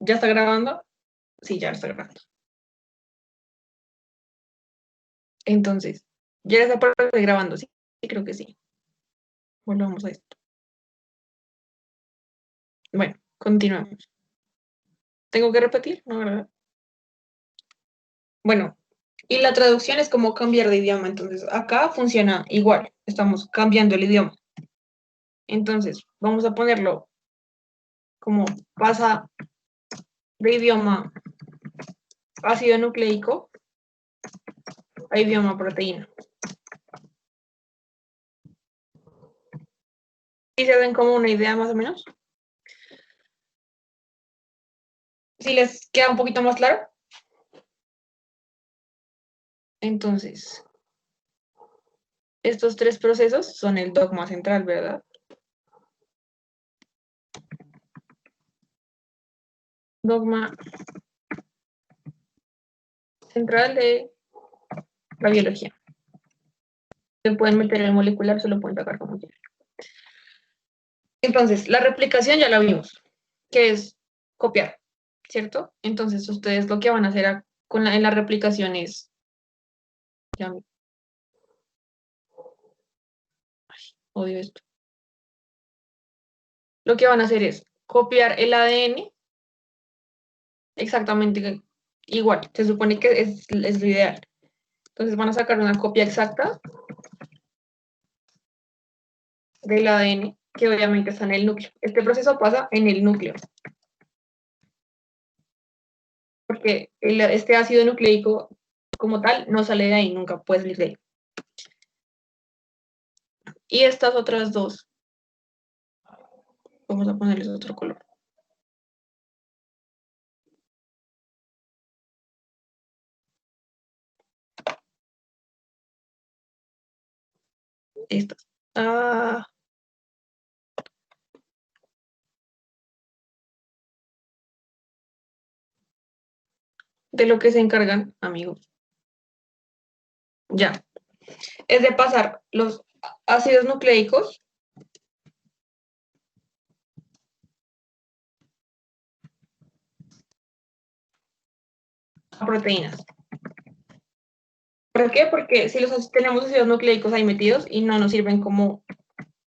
¿Ya está grabando? Sí, ya está grabando. Entonces, ¿ya está por grabando? Sí, sí, creo que sí. Volvamos a esto. Bueno, continuamos. ¿Tengo que repetir? No, ¿verdad? Bueno, y la traducción es como cambiar de idioma. Entonces, acá funciona igual. Estamos cambiando el idioma. Entonces, vamos a ponerlo como pasa de idioma ácido nucleico a idioma proteína. ¿Y se den como una idea más o menos? Si les queda un poquito más claro. Entonces, estos tres procesos son el dogma central, ¿verdad? Dogma central de la biología. Se pueden meter en el molecular, se lo pueden sacar como quieran. Entonces, la replicación ya la vimos, que es copiar, ¿cierto? Entonces, ustedes lo que van a hacer en la replicación es, ya, odio esto, lo que van a hacer es copiar el ADN exactamente igual, se supone que es lo ideal. Entonces van a sacar una copia exacta del ADN, que obviamente está en el núcleo. Este proceso pasa en el núcleo, porque este ácido nucleico como tal no sale de ahí, nunca puede salir de ahí. Y estas otras dos, vamos a ponerles otro color. Estas. De lo que se encargan, amigos, ya, es de pasar los ácidos nucleicos a proteínas. ¿Por qué? Porque si tenemos ácidos nucleicos ahí metidos y no nos sirven como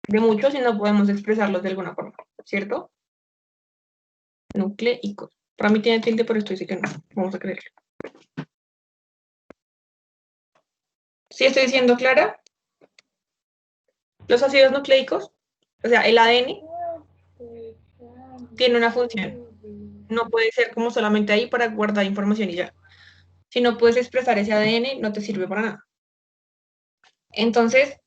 de mucho si no podemos expresarlos de alguna forma, ¿cierto? Nucleicos. Para mí tiene tilde, pero esto dice que no. Vamos a creerlo. ¿Sí estoy diciendo clara? Los ácidos nucleicos, o sea, el ADN, tiene una función. No puede ser como solamente ahí para guardar información y ya. Si no puedes expresar ese ADN, no te sirve para nada. Entonces,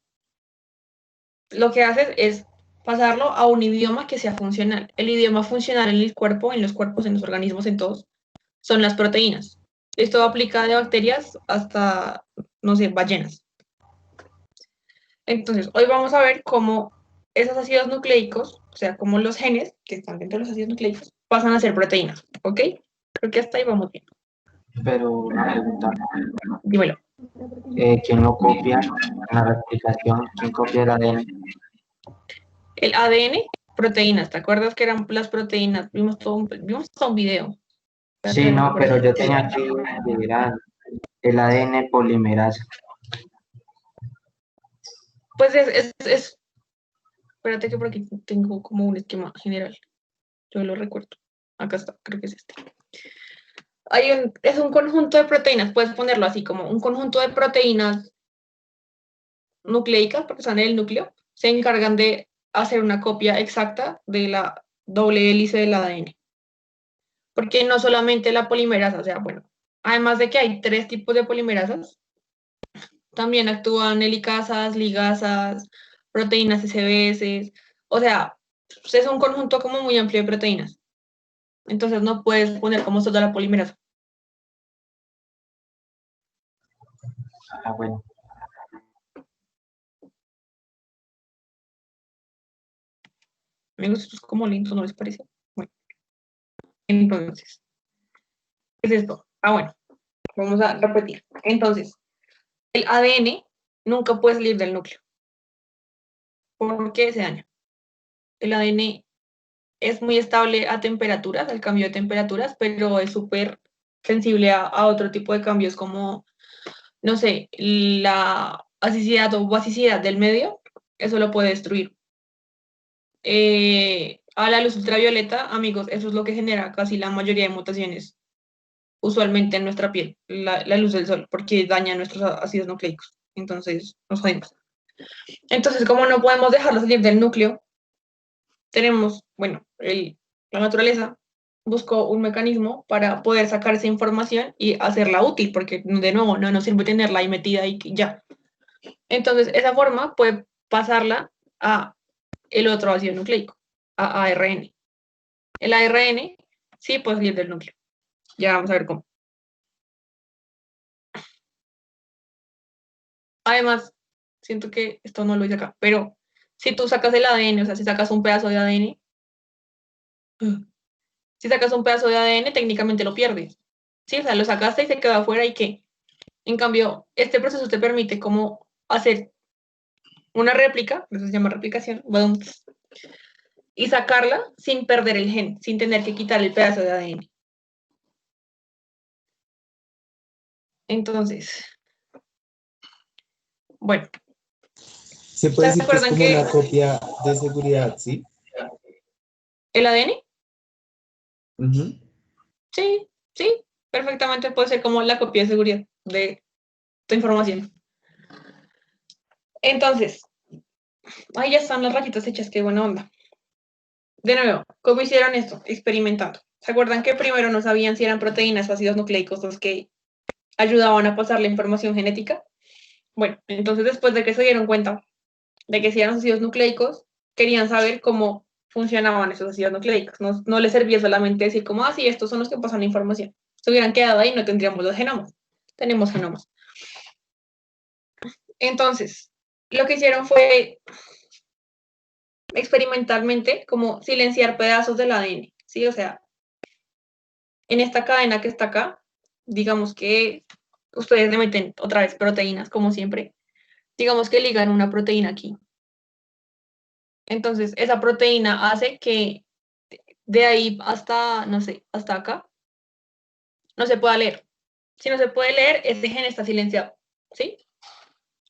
lo que haces es pasarlo a un idioma que sea funcional. El idioma funcional en el cuerpo, en los cuerpos, en los organismos, en todos, son las proteínas. Esto aplica de bacterias hasta, no sé, ballenas. Entonces, hoy vamos a ver cómo esos ácidos nucleicos, o sea, cómo los genes que están dentro de los ácidos nucleicos, pasan a ser proteínas, ¿ok? Creo que hasta ahí vamos bien. Pero una pregunta, Dímelo. ¿quién lo copia en la replicación? ¿Quién copia el ADN? El ADN, proteínas, ¿te acuerdas que eran las proteínas? Vimos todo un video. Sí, no, pero yo tenía aquí que era el ADN polimerasa. Pues espérate que por aquí tengo como un esquema general. Yo lo recuerdo. Acá está, creo que es este. Es un conjunto de proteínas, puedes ponerlo así como un conjunto de proteínas nucleicas, porque están en el núcleo, se encargan de hacer una copia exacta de la doble hélice del ADN. Porque no solamente la polimerasa, o sea, bueno, además de que hay tres tipos de polimerasas, también actúan helicasas, ligasas, proteínas SBS, o sea, es un conjunto como muy amplio de proteínas. Entonces no puedes poner como toda la polimerasa. Ah, bueno. Amigos, esto es como lindo, ¿no les parece? Bueno, entonces, ¿qué es esto? Ah, bueno, vamos a repetir. Entonces, el ADN nunca puede salir del núcleo. ¿Por qué se daña? El ADN es muy estable a temperaturas, al cambio de temperaturas, pero es súper sensible a otro tipo de cambios como, no sé, la asicidad o basicidad del medio, eso lo puede destruir. A la luz ultravioleta, amigos, eso es lo que genera casi la mayoría de mutaciones usualmente en nuestra piel, la luz del sol, porque daña nuestros ácidos nucleicos. Entonces, nos jodimos. Entonces, como no podemos dejarlo salir del núcleo, tenemos, bueno, la naturaleza buscó un mecanismo para poder sacar esa información y hacerla útil, porque de nuevo no nos sirve tenerla ahí metida y ya. Entonces, esa forma puede pasarla a el otro ácido nucleico, a ARN. El ARN sí puede salir del núcleo. Ya vamos a ver cómo. Además, siento que esto no lo hice acá, pero si tú sacas el ADN, o sea, si sacas un pedazo de ADN, si sacas un pedazo de ADN, técnicamente lo pierdes. Sí, o sea, lo sacaste y se quedó afuera y qué. En cambio, este proceso te permite como hacer una réplica, eso se llama replicación, y sacarla sin perder el gen, sin tener que quitar el pedazo de ADN. Entonces, bueno, Se ¿se puede decir que es acuerdan como que una copia de seguridad, ¿sí? el ADN? Ujú. Sí, sí, perfectamente puede ser como la copia de seguridad de tu información. Entonces, ahí ya están las rayitas hechas, qué buena onda. De nuevo, ¿cómo hicieron esto? Experimentando. ¿Se acuerdan que primero no sabían si eran proteínas o ácidos nucleicos los que ayudaban a pasar la información genética? Bueno, entonces después de que se dieron cuenta de que si eran ácidos nucleicos, querían saber cómo funcionaban esos ácidos nucleicos. No les servía solamente decir como, ah, sí, estos son los que pasan la información. Se hubieran quedado ahí y no tendríamos los genomas. Tenemos genomas. Entonces, lo que hicieron fue experimentalmente como silenciar pedazos del ADN, ¿sí? O sea, en esta cadena que está acá, digamos que ustedes le meten otra vez proteínas, como siempre. Digamos que ligan una proteína aquí. Entonces, esa proteína hace que de ahí hasta, no sé, hasta acá, no se pueda leer. Si no se puede leer, ese gen está silenciado, ¿sí?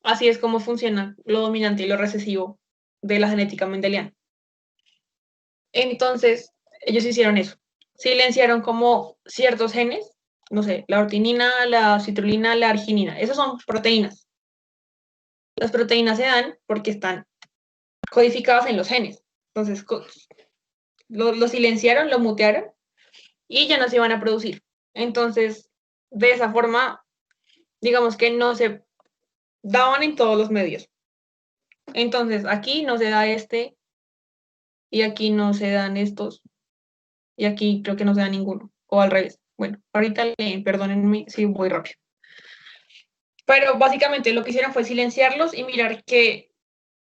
Así es como funciona lo dominante y lo recesivo de la genética mendeliana. Entonces, ellos hicieron eso. Silenciaron como ciertos genes, no sé, la ortinina, la citrulina, la arginina. Esas son proteínas. Las proteínas se dan porque están codificadas en los genes. Entonces, lo silenciaron, lo mutearon y ya no se iban a producir. Entonces, de esa forma, digamos que no se daban en todos los medios. Entonces, aquí no se da este y aquí no se dan estos y aquí creo que no se da ninguno, o al revés. Bueno, ahorita perdónenme si voy rápido. Pero básicamente lo que hicieron fue silenciarlos y mirar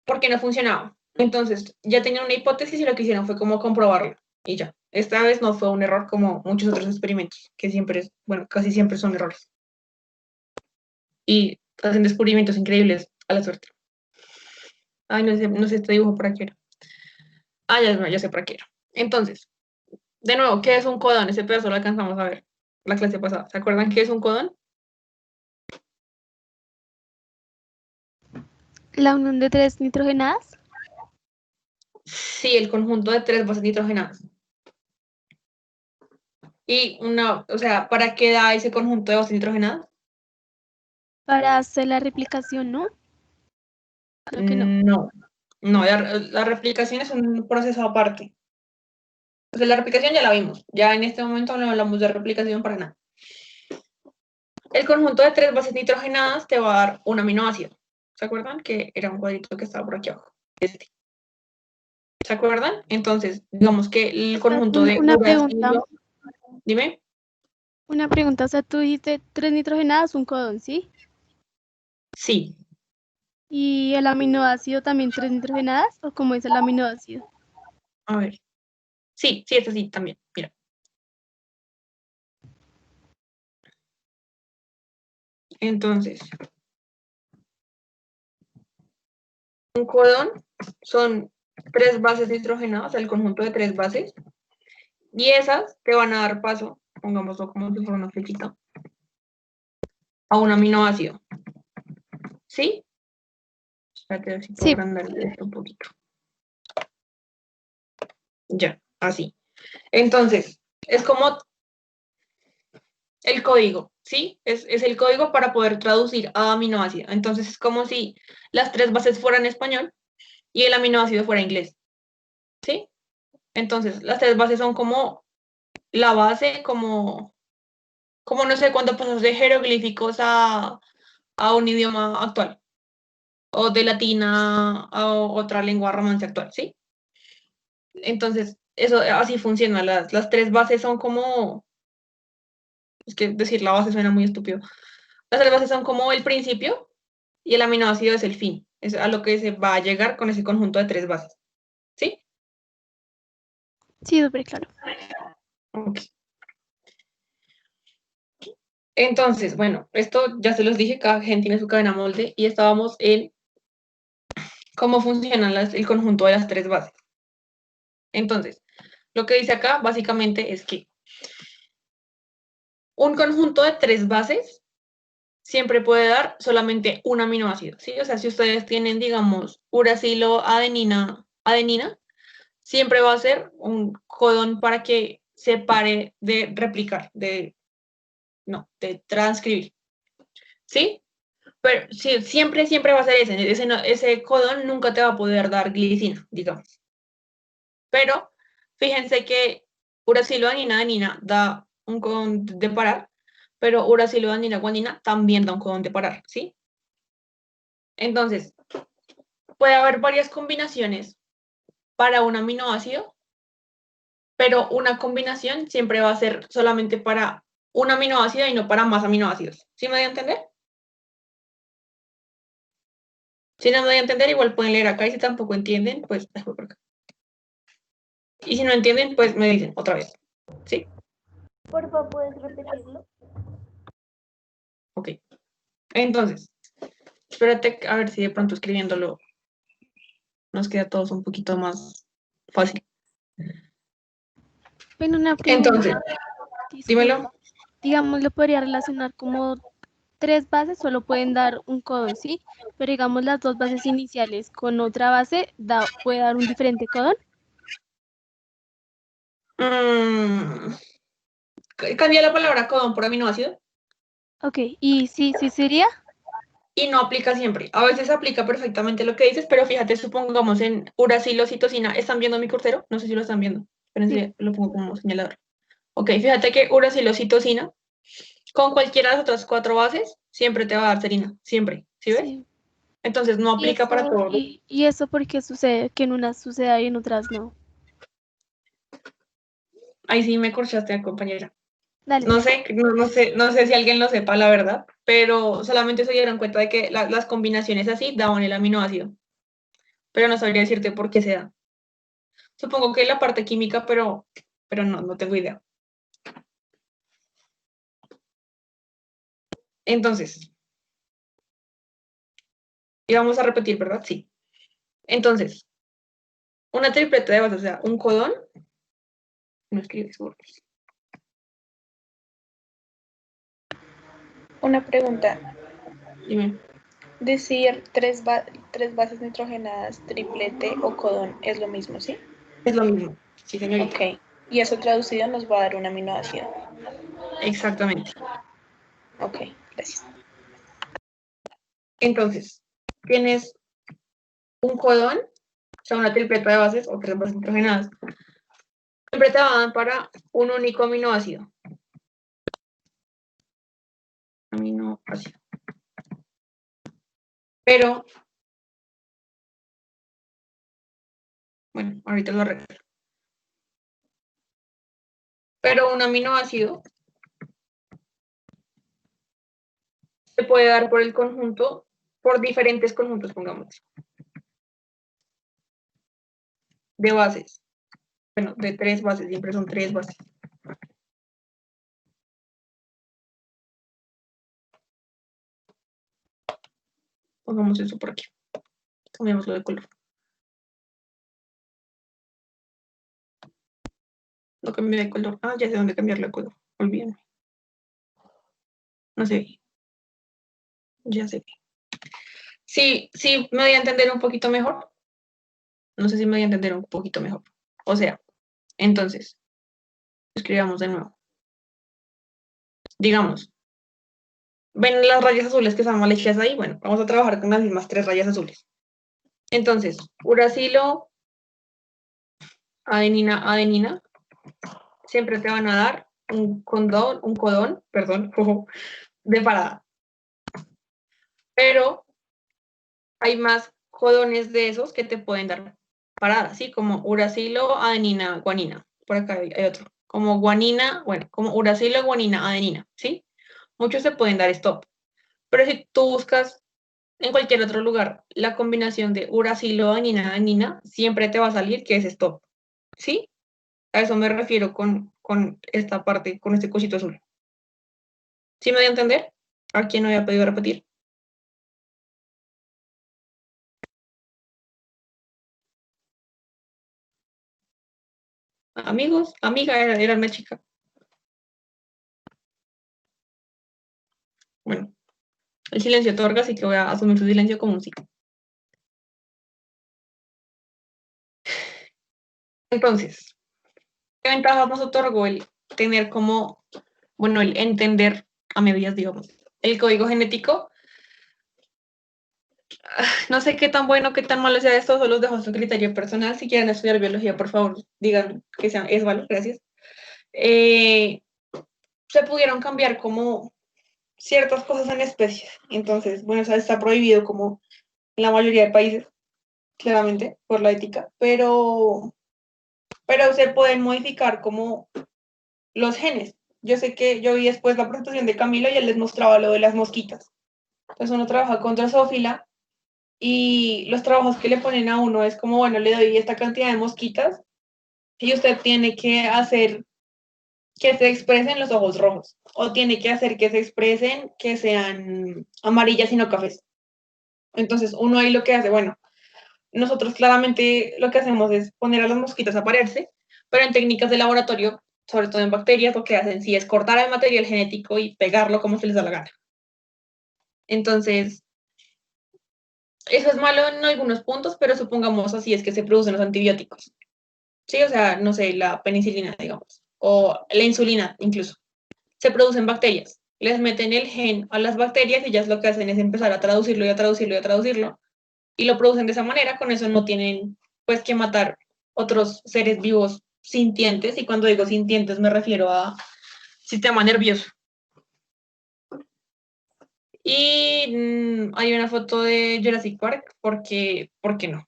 por qué no funcionaba. Entonces, ya tenían una hipótesis y lo que hicieron fue como comprobarlo y ya. Esta vez no fue un error como muchos otros experimentos, que siempre, bueno, casi siempre son errores. Y hacen descubrimientos increíbles a la suerte. Ay, no sé este dibujo para qué era. Ah, ya sé para qué era. Entonces, de nuevo, ¿qué es un codón? Ese pedazo lo alcanzamos a ver la clase pasada. ¿Se acuerdan qué es un codón? La unión de tres nitrogenadas. Sí, el conjunto de tres bases nitrogenadas. Y o sea, ¿para qué da ese conjunto de bases nitrogenadas? Para hacer la replicación, ¿no? Creo que no. No, no, la replicación es un proceso aparte. Entonces, la replicación ya la vimos. Ya en este momento no hablamos de replicación para nada. El conjunto de tres bases nitrogenadas te va a dar un aminoácido. ¿Se acuerdan? Que era un cuadrito que estaba por aquí abajo. Este. ¿Se acuerdan? Entonces, digamos que el conjunto de Una pregunta, uracilo. Dime. una pregunta. O sea, tú dijiste tres nitrogenadas, un codón, ¿sí? Sí. ¿Y el aminoácido también tres nitrogenadas? ¿O cómo es el aminoácido? A ver. Sí, sí, es así también. Mira. Entonces, un codón son tres bases nitrogenadas, o sea, el conjunto de tres bases, y esas te van a dar paso, pongámoslo como si fuera una flechita, a un aminoácido. ¿Sí? Espérate, a ver si puedo Sí, agrandar esto un poquito. Ya, así. Entonces, es como el código, ¿sí? Es el código para poder traducir a aminoácido. Entonces, es como si las tres bases fueran español y el aminoácido fuera inglés, ¿sí? Entonces, las tres bases son como la base, como no sé, cuando pasas de jeroglíficos a un idioma actual, o de latina a otra lengua romance actual, ¿sí? Entonces, eso así funciona. Las tres bases son como, es que decir la base suena muy estúpido. Las tres bases son como el principio y el aminoácido es el fin. Es a lo que se va a llegar con ese conjunto de tres bases, ¿sí? sí, súper claro. Ok. Entonces, bueno, esto ya se los dije, cada gen tiene su cadena molde y estábamos en cómo funcionan el conjunto de las tres bases. Entonces, lo que dice acá básicamente es que un conjunto de tres bases siempre puede dar solamente un aminoácido, ¿sí? O sea, si ustedes tienen, digamos, uracilo, adenina, siempre va a ser un codón para que se pare de replicar, de transcribir, ¿sí? Pero sí, siempre va a ser ese codón nunca te va a poder dar glicina, digamos. Pero fíjense que uracilo-adenina da un codón de parar, pero uracilo-adenina-guanina también da un codón de parar, ¿sí? Entonces, puede haber varias combinaciones para un aminoácido, pero una combinación siempre va a ser solamente para un aminoácido y no para más aminoácidos. ¿Sí me voy a entender? Si no me voy a entender, igual pueden leer acá y si tampoco entienden, pues después por acá. Y si no entienden, pues me dicen otra vez. ¿Sí? Por favor, ¿puedes repetirlo? Ok. Entonces, espérate a ver si de pronto escribiéndolo nos queda a todos un poquito más fácil. Bueno, una Entonces, pregunta, dímelo. disculpa. Digamos, lo podría relacionar como tres bases solo pueden dar un codón, ¿sí? Pero digamos las dos bases iniciales con otra base puede dar un diferente codón. Cambia la palabra codón por aminoácido Ok, y sí sería. y no aplica siempre. A veces aplica perfectamente lo que dices, pero fíjate, supongamos en uracilocitosina, ¿están viendo mi cursero? No sé si lo están viendo. Sí, Espérense, lo pongo como señalador. Ok, fíjate que uracilocitosina, con cualquiera de las otras cuatro bases, siempre te va a dar serina, siempre, ¿sí ves? sí. Entonces no ¿Y aplica para eso, todos. y eso por qué sucede? Que en unas suceda y en otras no. Ahí sí me corchaste, compañera. Dale, No tranquilo. sé, no sé si alguien lo sepa, la verdad, pero solamente se dieron cuenta de que las combinaciones así daban el aminoácido, pero no sabría decirte por qué se da. Supongo que la parte química, pero no tengo idea. Entonces, y vamos a repetir, ¿verdad? Sí. Entonces, una tripleta de bases, o sea, un codón, no escribes, burros. Una pregunta. Dime, Decir tres bases nitrogenadas, triplete o codón es lo mismo, ¿sí? es lo mismo. Sí, señorita. Ok. Y eso traducido nos va a dar un aminoácido. Exactamente. Ok, gracias. Entonces, tienes un codón, o sea, una tripleta de bases o tres bases nitrogenadas. Siempre te van para un único aminoácido. Aminoácido. Pero, bueno, ahorita lo arreglo. Pero un aminoácido se puede dar por el conjunto, por diferentes conjuntos, pongamos, de bases. Bueno, de tres bases, siempre son tres bases. Pongamos eso por aquí. Cambiamoslo de color. No cambié de color. Ah, ya sé dónde cambiarle de color. Olvídenme. No sé. Ya sé. Sí, sí, me voy a entender un poquito mejor. No sé si me voy a entender un poquito mejor. O sea, entonces, escribamos de nuevo. Digamos, ¿ven las rayas azules que están mal hechas ahí? Bueno, vamos a trabajar con las mismas 3 rayas azules. Entonces, uracilo, adenina, siempre te van a dar un codón, perdón, de parada. Pero hay más codones de esos que te pueden dar parada, ¿sí? Como uracilo, adenina, guanina. Por acá hay otro. Como guanina, bueno, como uracilo, guanina, adenina, ¿sí? Muchos se pueden dar stop. Pero si tú buscas en cualquier otro lugar la combinación de uracilo, adenina, adenina, siempre te va a salir que es stop, ¿sí? A eso me refiero con esta parte, con este cosito azul. ¿Sí me voy a entender? ¿A quién no había pedido repetir? Amigos, amiga, era una chica. Bueno, el silencio otorga, así que voy a asumir su silencio como un sí. Entonces, ¿qué ventajas nos otorgó el tener como, bueno, el entender a medias, digamos, el código genético? No sé qué tan bueno, qué tan malo sea esto, solo los dejo a su criterio personal. Si quieren estudiar biología, por favor, digan que es malo, gracias. Se pudieron cambiar como ciertas cosas en especies. Entonces, bueno, eso está prohibido como en la mayoría de países, claramente, por la ética, pero se pueden modificar como los genes. Yo sé que yo vi después la presentación de Camilo y él les mostraba lo de las mosquitas. Entonces uno trabaja con Drosophila y los trabajos que le ponen a uno es como, bueno, le doy esta cantidad de mosquitas y usted tiene que hacer que se expresen los ojos rojos o tiene que hacer que se expresen que sean amarillas y no cafés. Entonces uno ahí lo que hace, bueno, nosotros claramente lo que hacemos es poner a las mosquitas a pararse, pero en técnicas de laboratorio, sobre todo en bacterias, lo que hacen sí es cortar el material genético y pegarlo como se les da la gana. Entonces, eso es malo en algunos puntos, pero supongamos así es que se producen los antibióticos. Sí, o sea, no sé, la penicilina, digamos, o la insulina incluso. Se producen bacterias. Les meten el gen a las bacterias y ellas lo que hacen es empezar a traducirlo y a traducirlo y a traducirlo. Y lo producen de esa manera, con eso no tienen pues que matar otros seres vivos sintientes, y cuando digo sintientes me refiero a sistema nervioso. Y hay una foto de Jurassic Park, ¿por qué no?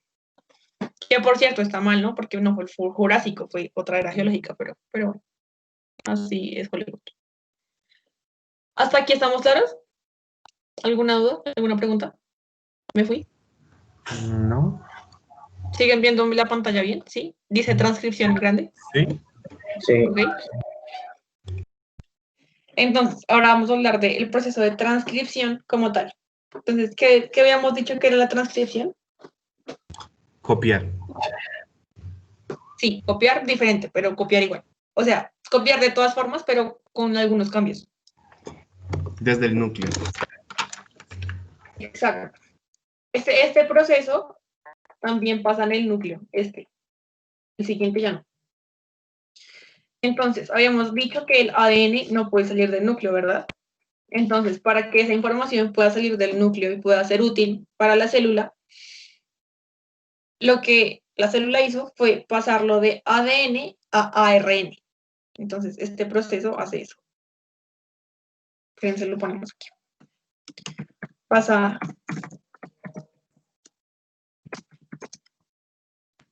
Que por cierto está mal, ¿no? Porque no fue el Jurásico, fue otra era geológica, pero bueno, así es Hollywood. ¿Hasta aquí estamos claros? ¿Alguna duda? ¿Alguna pregunta? ¿Me fui? No, ¿Siguen viendo la pantalla bien? ¿Sí? Dice transcripción grande. Sí. sí. ¿Ok? Entonces, ahora vamos a hablar del proceso de transcripción como tal. Entonces, ¿qué habíamos dicho que era la transcripción? Copiar. Sí, copiar diferente, pero copiar igual. O sea, copiar de todas formas, pero con algunos cambios. Desde el núcleo. Exacto. Este proceso también pasa en el núcleo, el siguiente ya no. Entonces, habíamos dicho que el ADN no puede salir del núcleo, ¿verdad? Entonces, para que esa información pueda salir del núcleo y pueda ser útil para la célula, lo que la célula hizo fue pasarlo de ADN a ARN. Entonces, este proceso hace eso. Fíjense, lo ponemos aquí. Pasa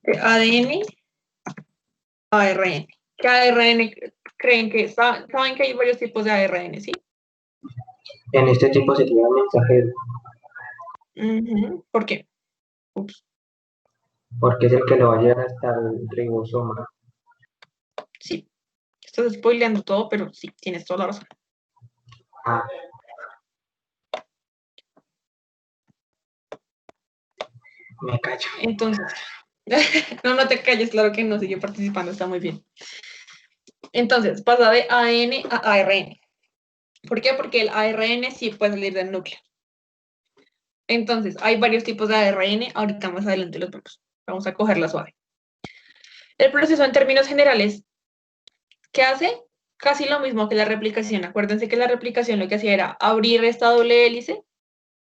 de ADN a ARN. ¿Qué ARN creen que saben que hay varios tipos de ARN, sí? En este tipo se crea mensajero, ¿Por qué? Ups. porque es el que lo va a llevar hasta el ribosoma. Sí, estás spoileando todo, pero sí, tienes toda la razón. Ah, me callo. Entonces, no te calles, claro que no, sigue participando, está muy bien. Entonces, pasa de ADN a ARN. ¿Por qué? Porque el ARN sí puede salir del núcleo. Entonces, hay varios tipos de ARN, ahorita más adelante los vemos. Vamos a cogerla suave. El proceso en términos generales, ¿qué hace? Casi lo mismo que la replicación. Acuérdense que la replicación lo que hacía era abrir esta doble hélice.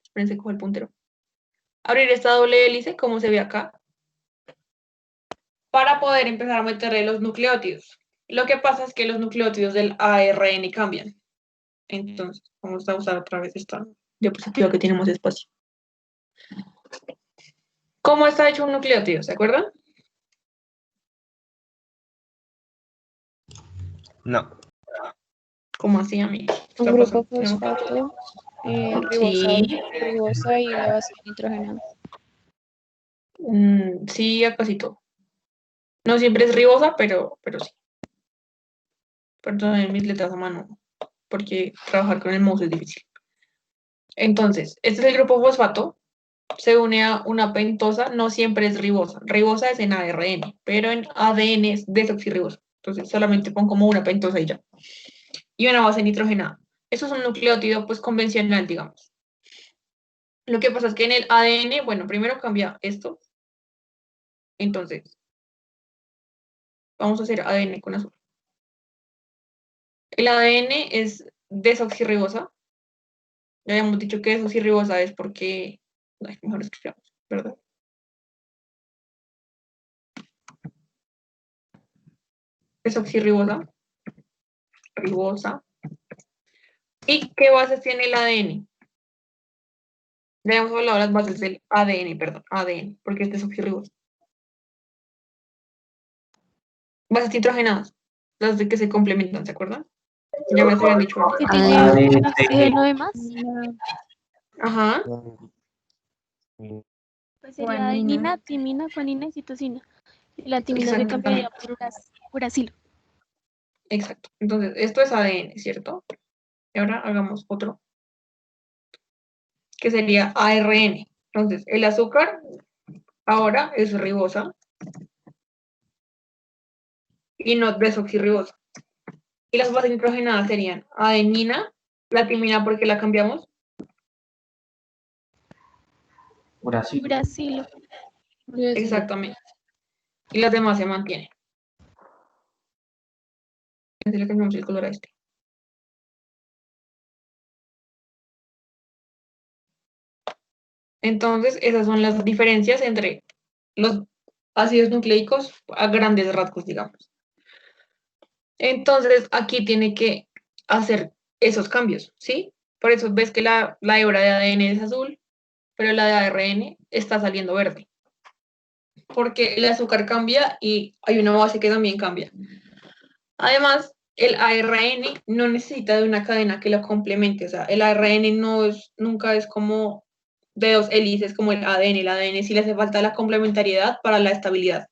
Espérense, cojo el puntero. Abrir esta doble hélice, como se ve acá, para poder empezar a meterle los nucleótidos. Lo que pasa es que los nucleótidos del ARN cambian. Entonces, vamos a usar otra vez esta diapositiva que tiene más espacio. ¿Cómo está hecho un nucleótido? ¿Se acuerdan? No. ¿Cómo así, amigo? ¿Qué Un está grupo pasando? fosfato, Sí. ribosa y la base nitrogenada. Sí, a casi todo. No siempre es ribosa, pero sí. Perdón, mis letras a mano, porque trabajar con el mouse es difícil. Entonces, este es el grupo fosfato. Se une a una pentosa, no siempre es ribosa. Ribosa es en ARN, pero en ADN es desoxirribosa. Entonces, solamente pon como una pentosa y ya. Y una base nitrogenada. Eso es un nucleótido, pues, convencional, digamos. Lo que pasa es que en el ADN, bueno, primero cambia esto. Entonces, vamos a hacer ADN con azul. El ADN es desoxirribosa. Ya habíamos dicho que desoxirribosa es porque... Ay, mejor escribamos, ¿verdad? Desoxirribosa. Ribosa. ¿Y qué bases tiene el ADN? Ya hemos hablado de las bases del ADN, perdón, ADN, porque es desoxirribosa. Bases nitrogenadas, las de que se complementan, ¿se acuerdan? Ya me las habían dicho antes. Que tiene un oxígeno de más, Ajá, pues sería adenina, timina, guanina y citosina. Y la timina se cambiaría por uracilo. exacto. Entonces, esto es ADN, ¿cierto? Y ahora hagamos otro, que sería ARN. Entonces, el azúcar ahora es ribosa y no desoxirribosa. Y las bases nitrogenadas serían adenina, la timina porque la cambiamos, Uracilo. Uracilo. exactamente. Y las demás se mantienen. Entonces le cambiamos el color a este. Entonces, esas son las diferencias entre los ácidos nucleicos a grandes rasgos, digamos. Entonces, aquí tiene que hacer esos cambios, ¿sí? Por eso ves que la hebra de ADN es azul, pero la de ARN está saliendo verde. Porque el azúcar cambia y hay una base que también cambia. Además, el ARN no necesita de una cadena que lo complemente. O sea, el ARN nunca es como de dos hélices como el ADN. El ADN sí le hace falta la complementariedad para la estabilidad.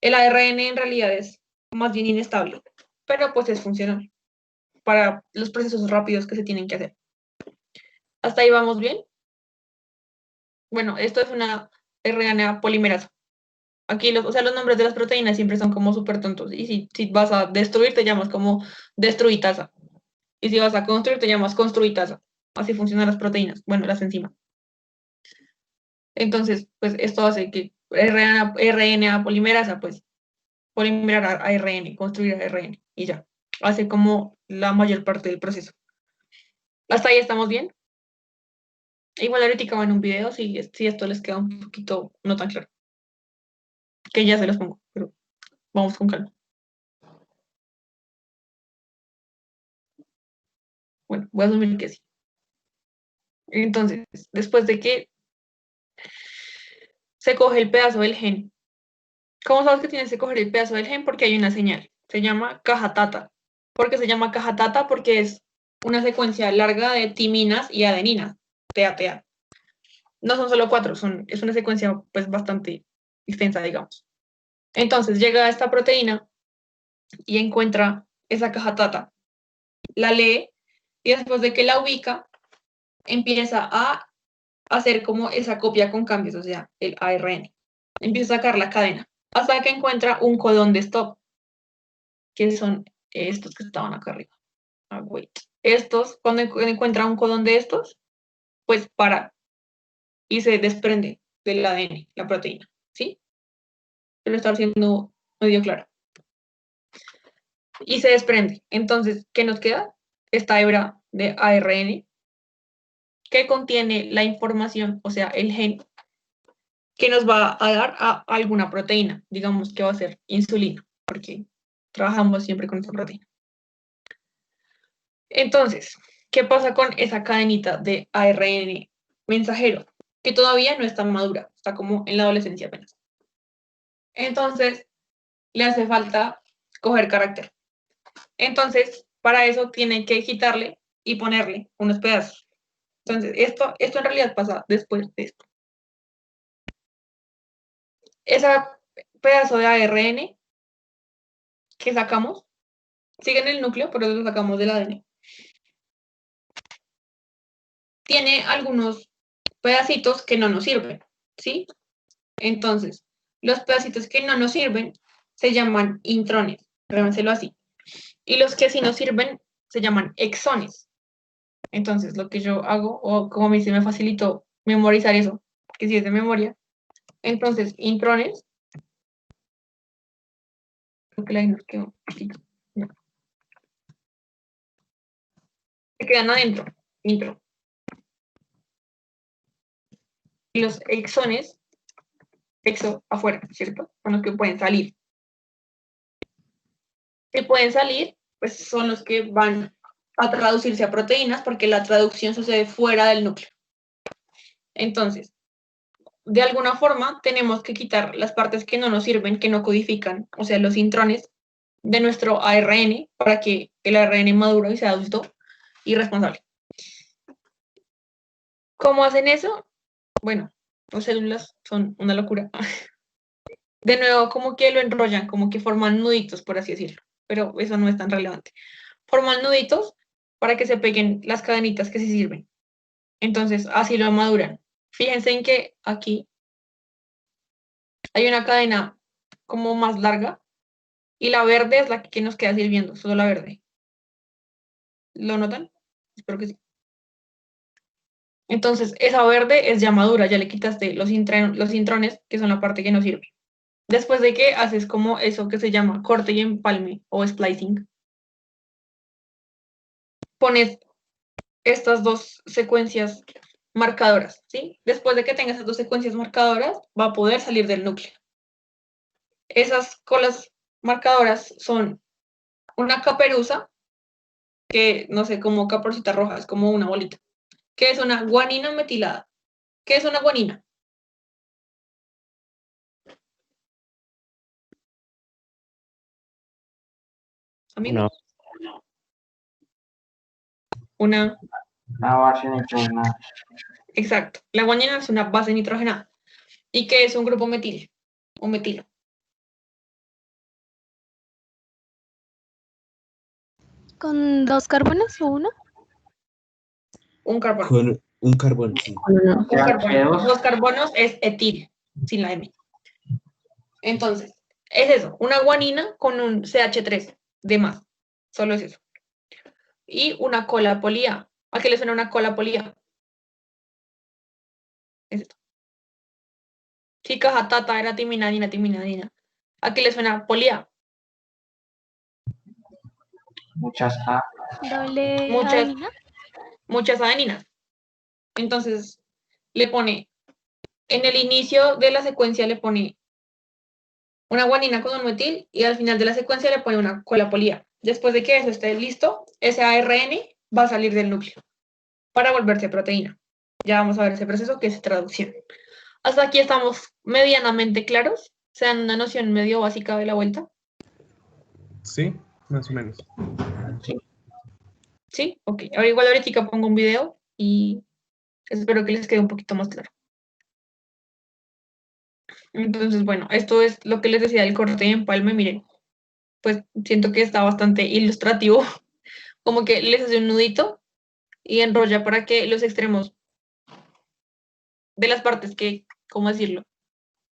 El ARN en realidad es más bien inestable, pero pues es funcional para los procesos rápidos que se tienen que hacer. ¿Hasta ahí vamos bien? Bueno, esto es una RNA polimerasa. Aquí los nombres de las proteínas siempre son como súper tontos. Y si vas a destruir, te llamas como destruitasa. Y si vas a construir, te llamas construitasa. Así funcionan las proteínas, bueno, las enzimas. Entonces, pues esto hace que RNA polimerasa, pues polimerar a ARN, construir ARN y ya. Hace como la mayor parte del proceso. ¿Hasta ahí estamos bien? Igual ahorita van un video si esto les queda un poquito no tan claro. Que ya se los pongo, pero vamos con calma. Bueno, voy a asumir que sí. Entonces, después de que se coge el pedazo del gen, ¿cómo sabes que tienes que coger el pedazo del gen? Porque hay una señal. Se llama caja tata. ¿Por qué se llama caja tata? Porque es una secuencia larga de timinas y adeninas. TATA. No son solo 4, es una secuencia pues bastante extensa, digamos. Entonces llega a esta proteína y encuentra esa caja tata. La lee y después de que la ubica, empieza a hacer como esa copia con cambios, o sea, el ARN. Empieza a sacar la cadena hasta que encuentra un codón de stop. que son estos que estaban acá arriba. Wait. Estos, cuando encuentra un codón de estos, pues para y se desprende del ADN, la proteína, ¿sí? Lo está haciendo medio claro. Y se desprende. Entonces, ¿qué nos queda? Esta hebra de ARN que contiene la información, o sea, el gen que nos va a dar a alguna proteína. Digamos que va a ser insulina, porque trabajamos siempre con esta proteína. Entonces, ¿qué pasa con esa cadenita de ARN mensajero? Que todavía no está madura, está como en la adolescencia apenas. Entonces, le hace falta coger carácter. Entonces, para eso tienen que quitarle y ponerle unos pedazos. Entonces, esto en realidad pasa después de esto. Ese pedazo de ARN que sacamos sigue en el núcleo, pero lo sacamos del ADN. Tiene algunos pedacitos que no nos sirven, ¿sí? Entonces, los pedacitos que no nos sirven se llaman intrones, llámenselo así. Y los que sí nos sirven se llaman exones. Entonces, lo que yo hago, o como a mí se me facilitó memorizar eso, que sí es de memoria, entonces, intrones, creo que la nos quedó aquí. No. Se quedan adentro, intro. Y los exones, exo afuera, ¿cierto? Son los que pueden salir. Que pueden salir, pues son los que van a traducirse a proteínas, porque la traducción sucede fuera del núcleo. Entonces, de alguna forma, tenemos que quitar las partes que no nos sirven, que no codifican, o sea, los intrones de nuestro ARN, para que el ARN madure y sea adulto y responsable. ¿Cómo hacen eso? Bueno, las células son una locura. De nuevo, como que lo enrollan, como que forman nuditos, por así decirlo, pero eso no es tan relevante. Forman nuditos para que se peguen las cadenitas que sí sirven. Entonces, así lo maduran. Fíjense en que aquí hay una cadena como más larga y la verde es la que nos queda sirviendo, solo la verde. ¿Lo notan? Espero que sí. Entonces, esa verde es ya madura, ya le quitaste los intrones, que son la parte que no sirve. Después de que haces como eso que se llama corte y empalme o splicing, pones estas dos secuencias marcadoras, ¿sí? Después de que tengas esas dos secuencias marcadoras, va a poder salir del núcleo. Esas colas marcadoras son una caperuza, que no sé, como caperucita roja, es como una bolita, que es una guanina metilada. ¿Qué es una guanina? Amigos. Una base nitrogenada. Exacto. La guanina es una base nitrogenada. ¿Y qué es un grupo metil o metilo? ¿Con 2 carbonos o uno? Un carbono. Con un carbono, sí. Un carbono. CH2. 2 carbonos es etil, sin la M. Entonces, es eso, una guanina con un CH3 de más. Solo es eso. Y una cola polía. ¿A qué le suena una cola polía? Es esto. Chica, jatata, era timinadina, timinadina. ¿A qué le suena polía? Muchas A. Doble Muchas, adenina. muchas adeninas. Entonces, le pone, en el inicio de la secuencia le pone una guanina con un metil y al final de la secuencia le pone una cola polía. Después de que eso esté listo, ese ARN va a salir del núcleo para volverse proteína. Ya vamos a ver ese proceso que es traducción. Hasta aquí estamos medianamente claros. Se dan una noción medio básica de la vuelta. Sí, más o menos. ¿Sí? Ok. Ahora igual ahorita pongo un video y espero que les quede un poquito más claro. Entonces, bueno, esto es lo que les decía del corte de empalme. Miren, pues siento que está bastante ilustrativo. Como que les hace un nudito y enrolla para que los extremos de las partes que, ¿cómo decirlo?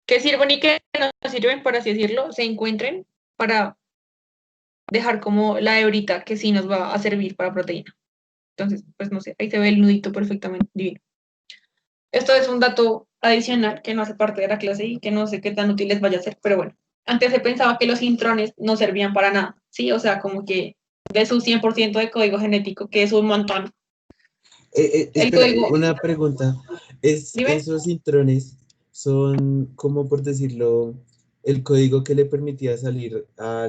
Que sirven y que no sirven, por así decirlo, se encuentren para dejar como la hebrita que sí nos va a servir para proteína. Entonces, pues no sé, ahí se ve el nudito perfectamente divino. Esto es un dato adicional que no hace parte de la clase y que no sé qué tan útil les vaya a ser, pero bueno. Antes se pensaba que los intrones no servían para nada, ¿sí? O sea, como que de su 100% de código genético, que es un montón. El Espera, código, una pregunta. dime, ¿Esos intrones son, como por decirlo, el código que le permitía salir a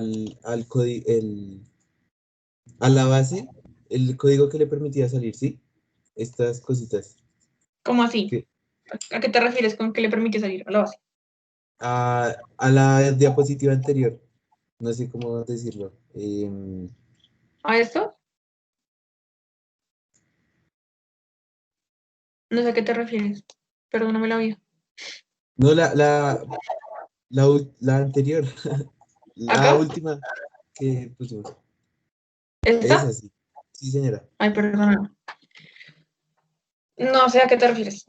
la base? El código que le permitía salir, ¿sí? Estas cositas. ¿cómo así? Que, ¿A qué te refieres con que le permite salir a la base? a la diapositiva anterior. No sé cómo decirlo. ¿A esto? No sé a qué te refieres. Perdóname la vida. No, la anterior. La ¿Acá? última que pusimos. Esa ¿Esta? sí. Sí, señora. Ay, perdóname. No sé a qué te refieres.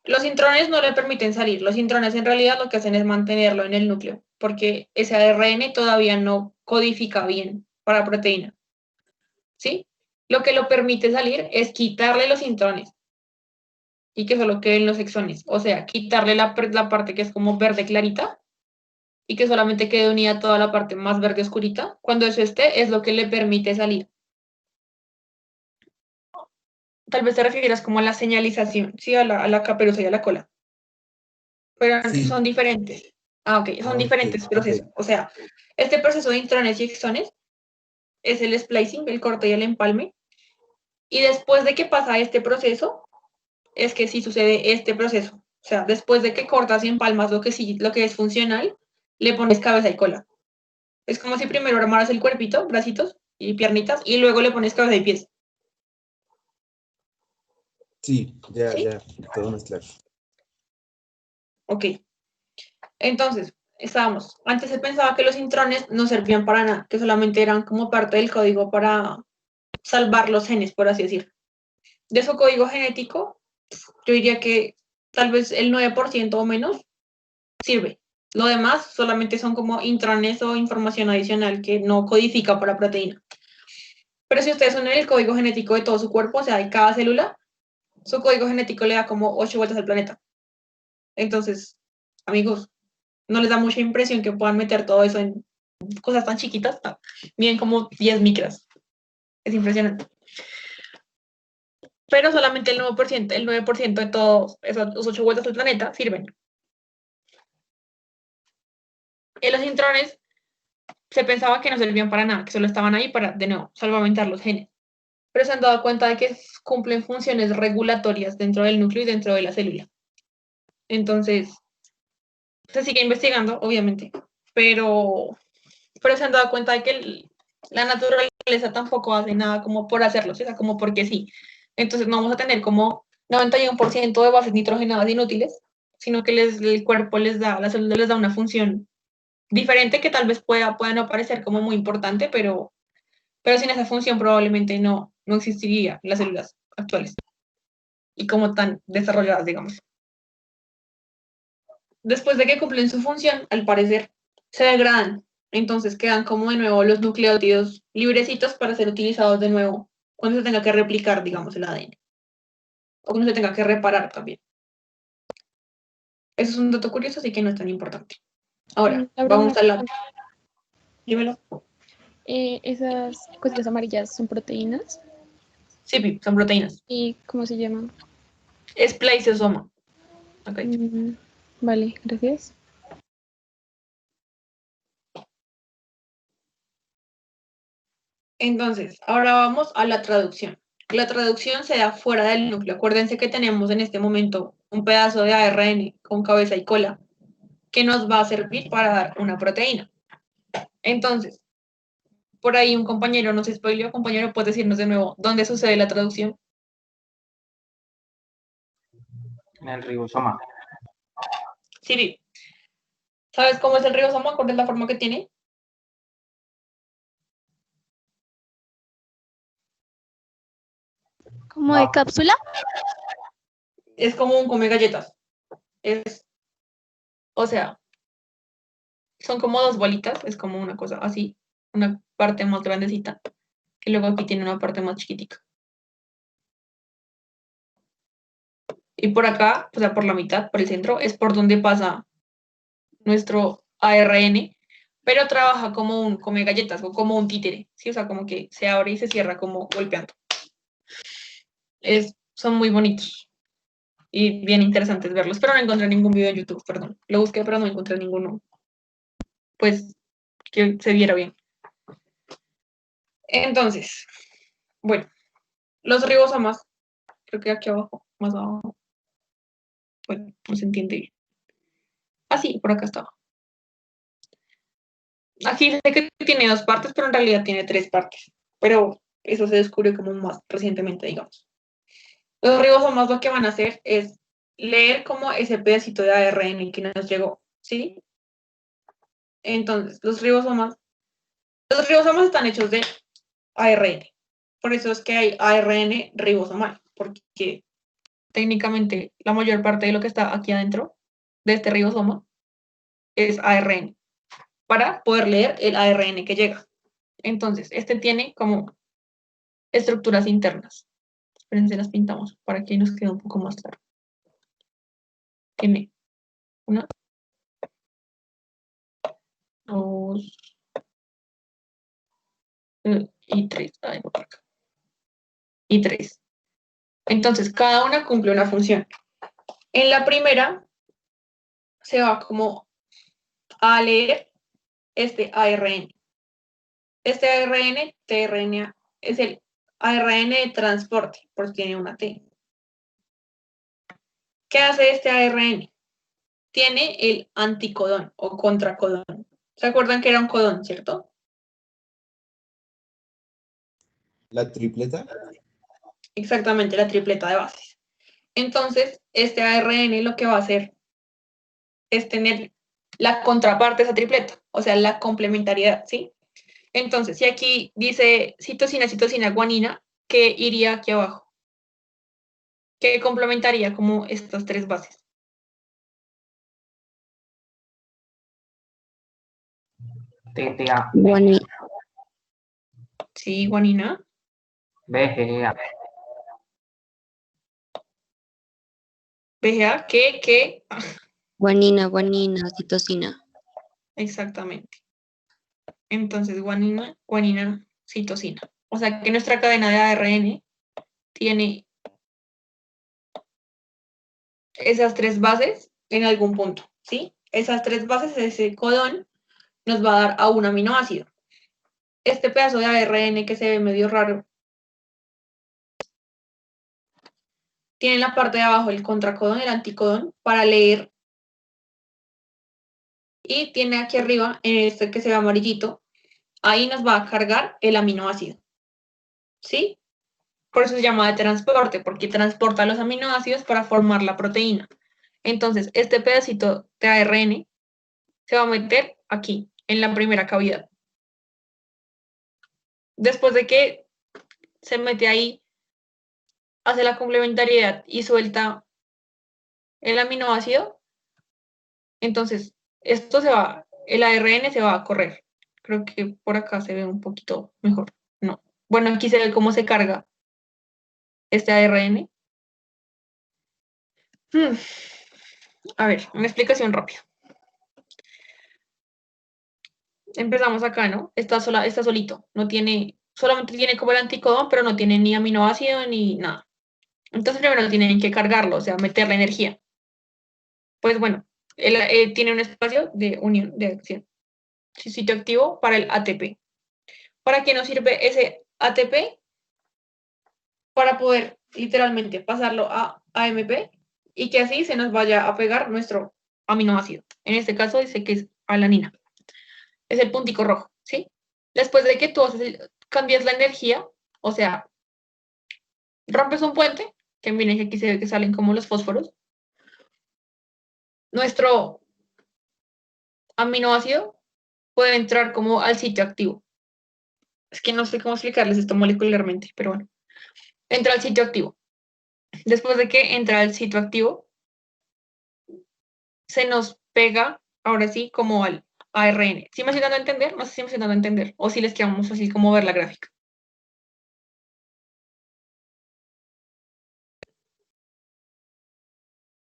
Los intrones no le permiten salir. Los intrones en realidad lo que hacen es mantenerlo en el núcleo, porque ese ARN todavía no codifica bien para proteína, ¿sí? Lo que lo permite salir es quitarle los intrones y que solo queden los exones, o sea, quitarle la parte que es como verde clarita y que solamente quede unida toda la parte más verde oscurita. Cuando eso esté, es lo que le permite salir. Tal vez te refieras como a la señalización, ¿sí? A la caperuza y a la cola. Pero Sí. son diferentes. Ah, ok, son Ok, diferentes ok. procesos. O sea, este proceso de intrones y exones es el splicing, el corte y el empalme. Y después de que pasa este proceso, es que sí sucede este proceso. O sea, después de que cortas y empalmas lo que es funcional, le pones cabeza y cola. Es como si primero armaras el cuerpito, bracitos y piernitas, y luego le pones cabeza y pies. Sí, ya, ¿Sí? ya, todo más claro. Ok. Entonces, estábamos. Antes se pensaba que los intrones no servían para nada, que solamente eran como parte del código para salvar los genes, por así decir. De su código genético, yo diría que tal vez el 9% o menos sirve. Lo demás solamente son como intranes o información adicional que no codifica para proteína. Pero si ustedes unen el código genético de todo su cuerpo, o sea, de cada célula, su código genético le da como 8 vueltas al planeta. Entonces, amigos, no les da mucha impresión que puedan meter todo eso en cosas tan chiquitas, bien como 10 micras. Es impresionante. Pero solamente el 9% de todos esos 8 vueltas al planeta sirven. En los intrones se pensaba que no servían para nada, que solo estaban ahí para, de nuevo, salvaguardar los genes. Pero se han dado cuenta de que cumplen funciones regulatorias dentro del núcleo y dentro de la célula. Entonces, se sigue investigando, obviamente, pero se han dado cuenta de que la naturaleza tampoco hace nada como por hacerlo, o sea, como porque sí. Entonces no vamos a tener como 91% de bases nitrogenadas inútiles, sino que el cuerpo les da, la célula les da una función diferente que tal vez pueda no parecer como muy importante, pero sin esa función probablemente no existiría las células actuales y como tan desarrolladas, digamos. Después de que cumplen su función, al parecer, se degradan. Entonces quedan como de nuevo los nucleótidos librecitos para ser utilizados de nuevo cuando se tenga que replicar, digamos, el ADN. O cuando se tenga que reparar también. Eso es un dato curioso, así que no es tan importante. Ahora, Laura, vamos una a la... pregunta. Dímelo. ¿Esas cositas amarillas son proteínas? Sí, son proteínas. ¿Y cómo se llaman? Spliceosoma. Okay. Vale, gracias. Entonces, ahora vamos a la traducción. La traducción se da fuera del núcleo. Acuérdense que tenemos en este momento un pedazo de ARN con cabeza y cola que nos va a servir para dar una proteína. Entonces, por ahí un compañero nos spoileó. Compañero, ¿puedes decirnos de nuevo dónde sucede la traducción? En el ribosoma. Siri, ¿sabes cómo es el ribosoma? ¿Cuál es la forma que tiene? ¿Como de cápsula? Es como un come galletas. O sea, son como dos bolitas, es como una cosa así, una parte más grandecita, y luego aquí tiene una parte más chiquitica. Y por acá, o sea, por la mitad, por el centro, es por donde pasa nuestro ARN, pero trabaja como un come galletas o como un títere, ¿sí? O sea, como que se abre y se cierra como golpeando. Son muy bonitos y bien interesantes verlos, pero no encontré ningún video en YouTube, perdón. Lo busqué, pero no encontré ninguno, pues, que se viera bien. Entonces, bueno, los ribosomas, creo que aquí abajo, más abajo, bueno, no se entiende bien. Ah, sí, por acá estaba. Aquí dice que tiene 2 partes, pero en realidad tiene 3 partes. Pero eso se descubrió como más recientemente, digamos. Los ribosomas lo que van a hacer es leer como ese pedacito de ARN que nos llegó, ¿sí? Entonces, los ribosomas están hechos de ARN. Por eso es que hay ARN ribosomal, porque técnicamente la mayor parte de lo que está aquí adentro de este ribosoma es ARN, para poder leer el ARN que llega. Entonces, este tiene como estructuras internas. Espérense, las pintamos para que nos quede un poco más claro. Tiene 1, 2 y 3. Y 3. Entonces, cada una cumple una función. En la primera, se va como a leer este ARN. Este ARN, tRNA, es el ARN de transporte, porque tiene una T. ¿Qué hace este ARN? Tiene el anticodón o contracodón. ¿Se acuerdan que era un codón, cierto? ¿La tripleta? Exactamente, la tripleta de bases. Entonces, este ARN lo que va a hacer es tener la contraparte de esa tripleta, o sea, la complementariedad, ¿sí? Entonces, si aquí dice citosina, citosina, guanina, ¿qué iría aquí abajo? ¿Qué complementaría como estas 3 bases? TTA, Sí, guanina. BGA, BGA, ¿qué? Guanina, guanina, citosina. Exactamente. Entonces, guanina, guanina, citosina. O sea, que nuestra cadena de ARN tiene esas 3 bases en algún punto, ¿sí? Esas 3 bases, ese codón, nos va a dar a un aminoácido. Este pedazo de ARN que se ve medio raro tiene en la parte de abajo el contracodón, el anticodón, para leer. Y tiene aquí arriba, en este que se ve amarillito, ahí nos va a cargar el aminoácido. ¿Sí? Por eso se llama de transporte, porque transporta los aminoácidos para formar la proteína. Entonces, este pedacito de ARN se va a meter aquí, en la primera cavidad. Después de que se mete ahí, hace la complementariedad y suelta el aminoácido, entonces el ARN se va a correr. Creo que por acá se ve un poquito mejor. No. Bueno, aquí se ve cómo se carga este ARN. A ver, una explicación rápida. Empezamos acá, ¿no? Está solito. Solamente tiene como el anticodón, pero no tiene ni aminoácido ni nada. Entonces primero tienen que cargarlo, o sea, meter la energía. Pues bueno, tiene un espacio de unión, de acción. Sitio activo para el ATP. ¿Para qué nos sirve ese ATP? Para poder literalmente pasarlo a AMP y que así se nos vaya a pegar nuestro aminoácido. En este caso dice que es alanina. Es el puntico rojo, ¿sí? Después de que tú cambias la energía, o sea, rompes un puente, que miren que aquí se ve que salen como los fósforos, nuestro aminoácido puede entrar como al sitio activo. Es que no sé cómo explicarles esto molecularmente, pero bueno. Entra al sitio activo. Después de que entra al sitio activo, se nos pega, ahora sí, como al ARN. ¿Sí me estoy dando a entender? No sé si me estoy dando a entender. O si les queda muy fácil como ver la gráfica.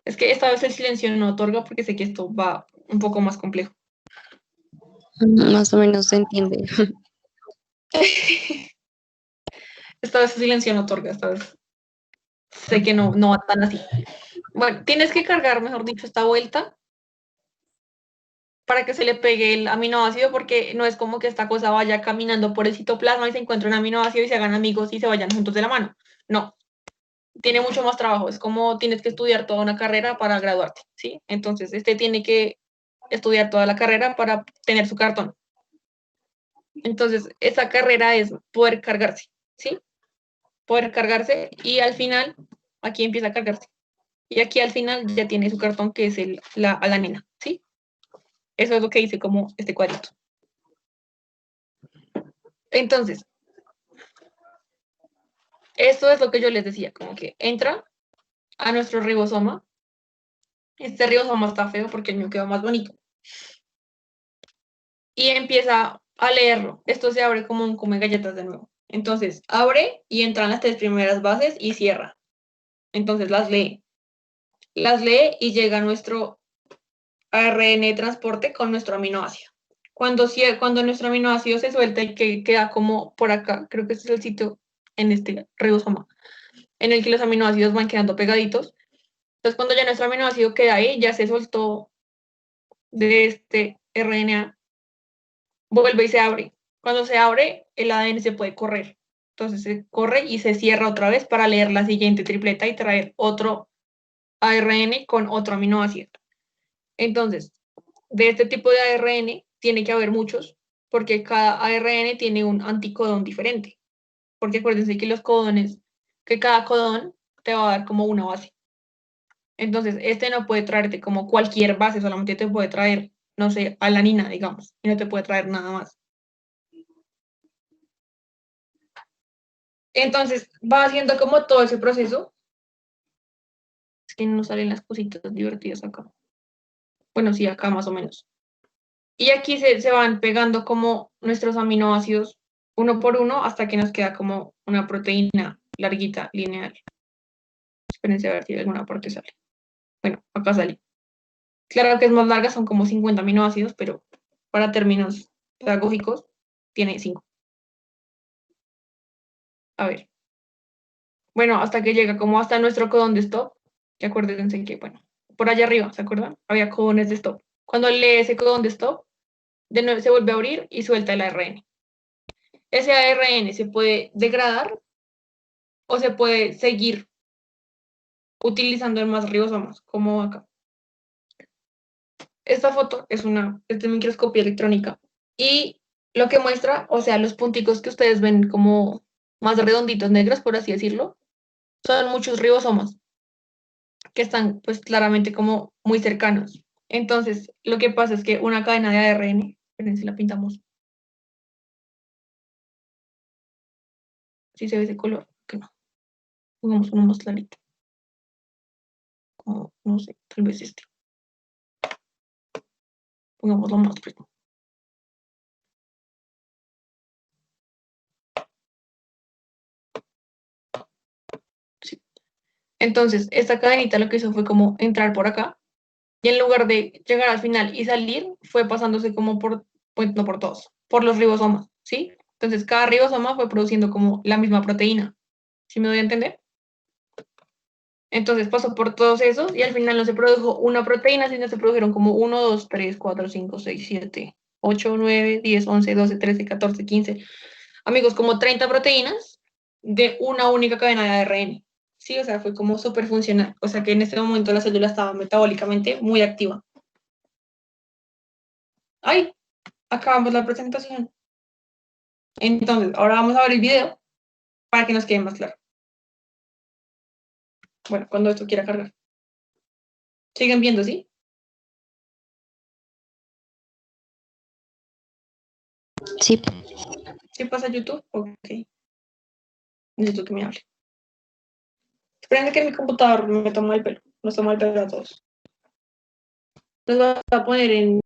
Es que esta vez el silencio no otorga porque sé que esto va un poco más complejo. Más o menos se entiende. Esta vez el silencio no otorga, esta vez sé que no va tan así. Bueno, tienes que cargar, mejor dicho, esta vuelta para que se le pegue el aminoácido, porque no es como que esta cosa vaya caminando por el citoplasma y se encuentre un aminoácido y se hagan amigos y se vayan juntos de la mano. No, tiene mucho más trabajo. Es como tienes que estudiar toda una carrera para graduarte, ¿sí? Entonces, tiene que estudiar toda la carrera para tener su cartón. Entonces, esa carrera es poder cargarse, ¿sí? Poder cargarse y al final, aquí empieza a cargarse. Y aquí al final ya tiene su cartón que es la alanina, ¿sí? Eso es lo que dice como este cuadrito. Entonces, esto es lo que yo les decía, como que entra a nuestro ribosoma. Este ribosoma está feo porque el mío quedó más bonito. Y empieza a leerlo. Esto se abre como un come galletas de nuevo. Entonces, abre y entran las 3 primeras bases y cierra. Entonces, las lee. Las lee y llega a nuestro ARN transporte con nuestro aminoácido. Cuando nuestro aminoácido se suelta y que queda como por acá, creo que este es el sitio en este ribosoma, en el que los aminoácidos van quedando pegaditos. Entonces, cuando ya nuestro aminoácido queda ahí, ya se soltó de este RNA, vuelve y se abre. Cuando se abre, el ADN se puede correr. Entonces se corre y se cierra otra vez para leer la siguiente tripleta y traer otro ARN con otro aminoácido. Entonces, de este tipo de ARN tiene que haber muchos, porque cada ARN tiene un anticodón diferente. Porque acuérdense que que cada codón te va a dar como una base. Entonces, no puede traerte como cualquier base, solamente te puede traer, no sé, alanina, digamos, y no te puede traer nada más. Entonces, va haciendo como todo ese proceso. Es que no salen las cositas divertidas acá. Bueno, sí, acá más o menos. Y aquí se van pegando como nuestros aminoácidos uno por uno hasta que nos queda como una proteína larguita, lineal. Espérense a ver si alguna parte sale. Bueno, acá sale. Claro que es más larga, son como 50 aminoácidos, pero para términos pedagógicos tiene 5. A ver. Bueno, hasta que llega como hasta nuestro codón de stop. Que acuérdense que, bueno, por allá arriba, ¿se acuerdan? Había codones de stop. Cuando lee ese codón de stop, de nuevo se vuelve a abrir y suelta el ARN. Ese ARN se puede degradar o se puede seguir utilizando en más ribosomas, como acá. Esta foto es de microscopía electrónica y lo que muestra, o sea, los punticos que ustedes ven como más redonditos, negros, por así decirlo, son muchos ribosomas que están pues claramente como muy cercanos. Entonces, lo que pasa es que una cadena de ARN, esperen si la pintamos, si se ve ese color, que no, pongamos uno más clarito, como, no sé, tal vez pongámoslo más fresco. Sí. Entonces, esta cadenita lo que hizo fue como entrar por acá, y en lugar de llegar al final y salir, fue pasándose como pues no por todos, por los ribosomas, ¿sí? Entonces, cada ribosoma fue produciendo como la misma proteína, ¿sí me doy a entender? Entonces pasó por todos esos y al final no se produjo una proteína, sino se produjeron como 1, 2, 3, 4, 5, 6, 7, 8, 9, 10, 11, 12, 13, 14, 15. Amigos, como 30 proteínas de una única cadena de ARN. Sí, o sea, fue como súper funcional. O sea que en este momento la célula estaba metabólicamente muy activa. ¡Ay! Acabamos la presentación. Entonces, ahora vamos a ver el video para que nos quede más claro. Bueno, cuando esto quiera cargar. ¿Siguen viendo, sí? Sí. ¿Sí pasa YouTube? Ok. Necesito que me hable. Esperen que mi computador me toma el pelo. Nos toma el pelo a todos. Los voy a poner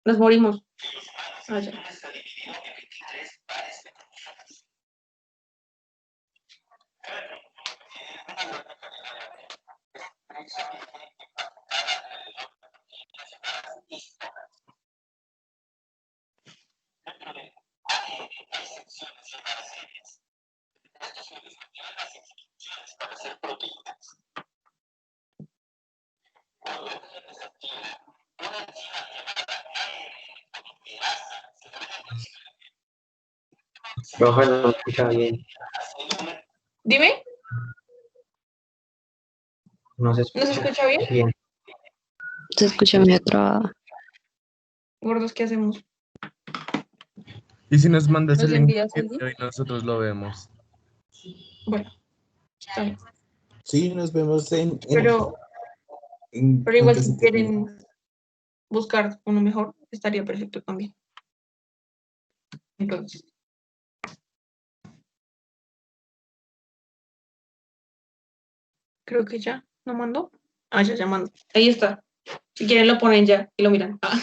Nos morimos. Ah, ya. Profe, no me escucha bien. Dime, No se ¿no se escucha escucha bien? bien. Se escucha medio trabado. Gordos, ¿qué hacemos? Y si nos mandas ¿Nos el link envías el link? y nosotros lo vemos. Bueno, está bien. Sí, nos vemos Pero en igual que si se termine. quieren buscar uno mejor, estaría perfecto también. Entonces, creo que ya, ¿no mandó? Ah, ya mandó. Ahí está. Si quieren lo ponen ya y lo miran. Ah.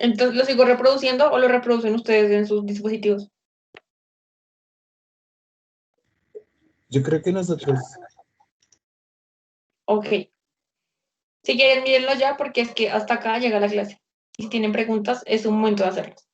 Entonces, ¿lo sigo reproduciendo o lo reproducen ustedes en sus dispositivos? Yo creo que nosotros, Ok. Si quieren, mírenlo ya porque es que hasta acá llega la clase. Y si tienen preguntas, es un momento de hacerlas.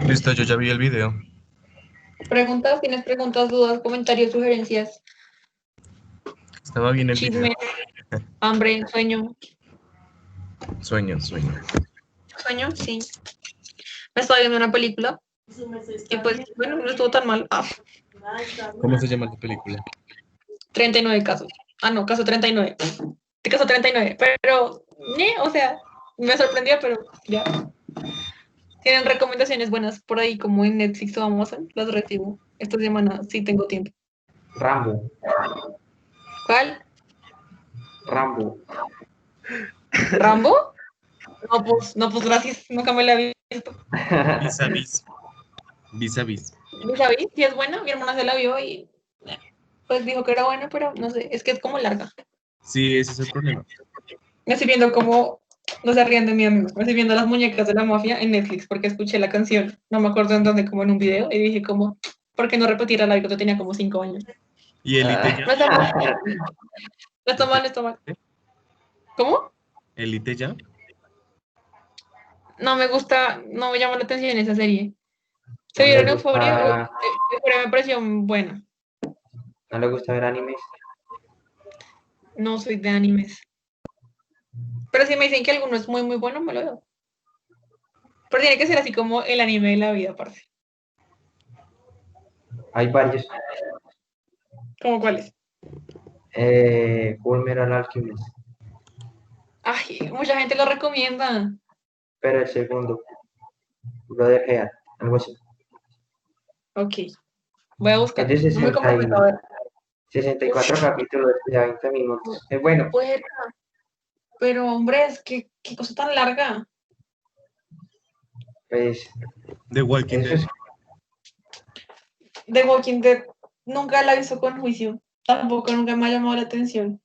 Listo, yo ya vi el video. ¿Preguntas? ¿Tienes preguntas, dudas, comentarios, sugerencias, Estaba bien el video. chismes, hambre, sueño? Sueño. ¿Sueño? Sí. Me estaba viendo una película y pues, bueno, no estuvo tan mal. ¿Cómo se llama la película? 39 casos. No, caso 39. De caso 39. Pero, o sea, me sorprendió, pero ya. ¿Tienen recomendaciones buenas por ahí como en Netflix o Amazon? Las recibo. Esta semana sí tengo tiempo. Rambo. ¿Cuál? Rambo. ¿Rambo? No, pues gracias. Nunca me la he visto. Vis a vis. Vis a vis. ¿Sabes? Sí es buena. Mi hermana se la vio y pues dijo que era buena, pero no sé. Es que es como larga. Sí, ese es el problema. Me estoy viendo como, no se rían de mí, amigos, me estoy viendo las muñecas de la mafia en Netflix porque escuché la canción, no me acuerdo en dónde, como en un video, y dije como, ¿por qué no repetir la que tenía como 5 años? ¿Y Elite ya? No está mal, no está mal, no está mal. ¿Cómo? ¿Elite ya? No me gusta, no me llama la atención esa serie. ¿Se ¿No vieron le Euforia? gusta, Euforia me pareció buena. no le gusta ver animes? No soy de animes. Pero si me dicen que alguno es muy, muy bueno, me lo veo. Pero tiene que ser así como el anime de la vida, aparte. Hay varios. ¿Cómo cuáles? Fullmetal Alchemist, Ay, mucha gente lo recomienda. pero el segundo, Brotherhood, algo así. Ok, voy a buscar. Es de No me comprometo a ver. 64 capítulos de 20 minutos. Es bueno. Bueno, pero hombre, es que qué cosa tan larga. Pues The Walking eso Dead. es. The Walking Dead nunca la he visto con juicio. Tampoco nunca me ha llamado la atención.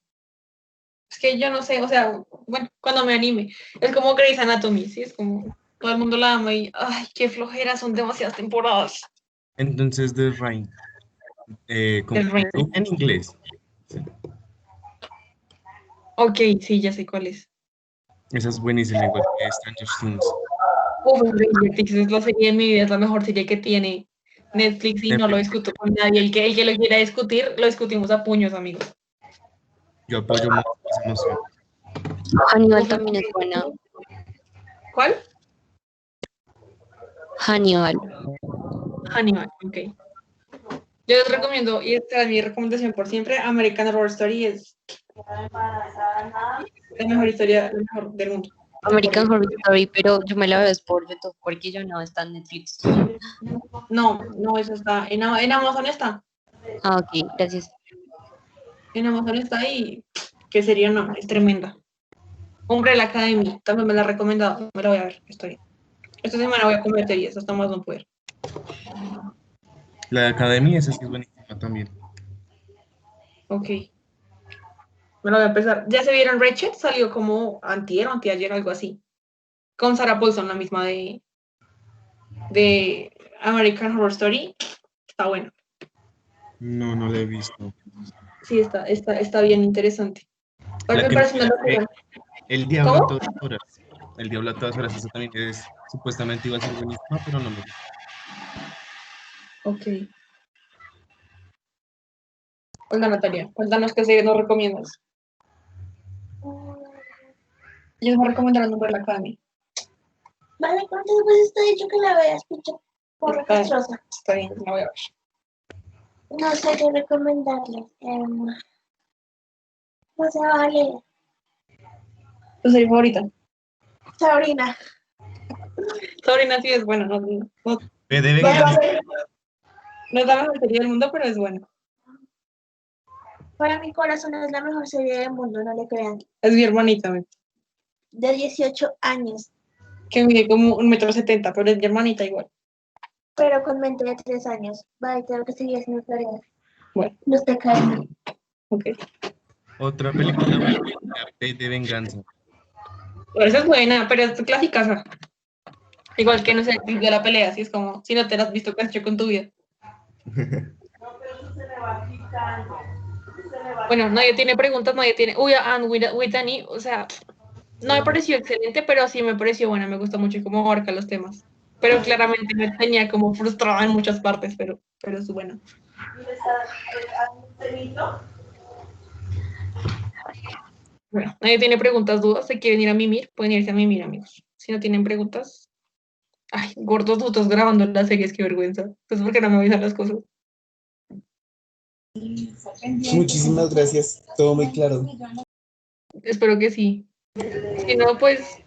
Es que yo no sé, o sea, bueno, cuando me anime. Es como Grey's Anatomy, ¿sí? Es como todo el mundo la ama y, ay, qué flojera, son demasiadas temporadas. Entonces, The Rain. ¿Cómo El Reino. en inglés? Sí. Ok, sí, ya sé cuál es. Esa es buenísima, igual que Stranger Things. Uf, Netflix es la serie de mi vida, es la mejor serie que tiene Netflix y no lo discuto con nadie. El que lo quiera discutir, lo discutimos a puños, amigos. Yo apoyo mucho esa emoción. Hannibal también es buena. ¿Cuál? Hannibal. Hannibal, ok. Yo les recomiendo, y esta es mi recomendación por siempre, American Horror Story es la mejor historia, la mejor del mundo. American Horror Story, pero yo me la veo es por YouTube porque yo no está en Netflix. No, eso está, en Amazon está, Ah, ok, gracias. en Amazon está y, ¿qué sería? No, es tremenda. Umbrella Academy, también me la he recomendado, me la voy a ver, estoy. Esta semana voy a comer series, hasta más no poder. La de Academia, esa sí es buenísima también. Ok, me la voy a empezar. ¿Ya se vieron Rachel? Salió como antier o anteayer, algo así. Con Sarah Paulson, la misma de American Horror Story. Está bueno. No, no la he visto. Sí, está bien interesante. La Me que parece una locura. El Diablo a ¿Cómo? todas horas. El Diablo a todas horas, esa también es, supuestamente iba a ser buenísima, pero no me gusta. Ok. Hola Natalia, cuéntanos qué serie nos recomiendas. Yo me recomendaron Umbrella Academy. Vale, ¿cuántas veces te he dicho que la veas, pinche porra castrosa? Está bien, la voy a ver. No sé qué recomendarle. No se vale. ¿Tu serie favorita? Sabrina. Sabrina sí es buena, no Ve de es venganza. la mejor serie del mundo, pero es buena. Para mi corazón es la mejor serie del mundo, no le crean. Es mi hermanita, De 18 años, que mide como 1,70 m, pero es mi hermanita igual. pero con mente de 3 años. Vaya, tengo que seguir haciendo tareas. Bueno, Los pecados. ok. Otra película buena, V de venganza. Pero esa es buena, pero es clásica. Igual que, no sé, el Club de la Pelea, así es como, si no te la has visto, ¿qué has hecho con tu vida? Bueno, nadie tiene preguntas, nadie tiene... Uy, Anne with Annie, o sea, no me pareció excelente, pero sí me pareció buena, me gusta mucho cómo abarca los temas. Pero claramente me tenía como frustrada en muchas partes, pero es bueno. Bueno, nadie tiene preguntas, dudas, se quieren ir a mimir, pueden irse a mimir, amigos. Si no tienen preguntas, ay, gordos nosotros grabando las series, qué vergüenza. Pues porque no me avisan las cosas. Muchísimas gracias. Todo muy claro. Espero que sí. Si no, pues